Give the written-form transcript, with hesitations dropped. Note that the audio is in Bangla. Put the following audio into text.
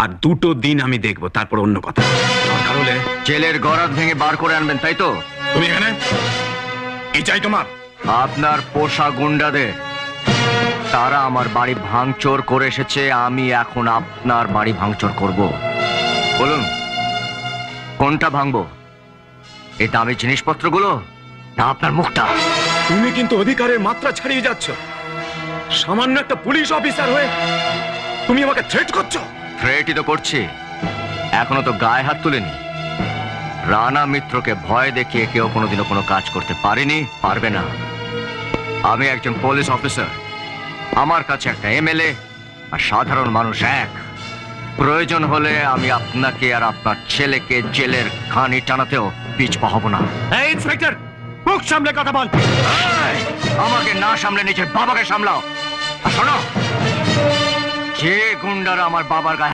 আর 2টো দিন আমি দেখবো, তারপর অন্য কথা। দরকার হলে জেলের গরাদ ভেঙে বার করে আনবেন, তাই তো? তুমি এখানে কি চাই তোমার? আপনার পোষা গুন্ডাদের, তারা আমার বাড়ি ভাঙচুর করে এসেছে, আমি এখন আপনার বাড়ি ভাঙচুর করব। বলুন কোনটা ভাঙবো, এই দামি জিনিসপত্রগুলো না আপনার মুখটা? তুমি কিন্তু অধিকারের মাত্রা ছাড়িয়ে যাচ্ছ। সামান্য একটা পুলিশ অফিসার হয়ে তুমি আমাকে থ্রেট করছো। থ্রেটই তো করছি, এখনো তো গায়ে হাত তুলেনি। রানা মিত্রকে ভয় দেখিয়ে কেউ কোনোদিনও কোনো কাজ করতে পারেনি, পারবে না। আমি একজন পুলিশ অফিসার, আমার কাছে একটা এমএলএ আর সাধারণ মানুষ এক। প্রয়োজন হলে আমি আপনাকে আর আপনার ছেলেকে জেলের ঘানি টানাতেও পিছপা হব না। এই ইন্সপেক্টর, মুখ সামলে কথা বল। এই, আমাকে না সামলে নিজের বাবাকে সামলাও। আর শোনো, যে গুন্ডারা আমার বাবার গায়ে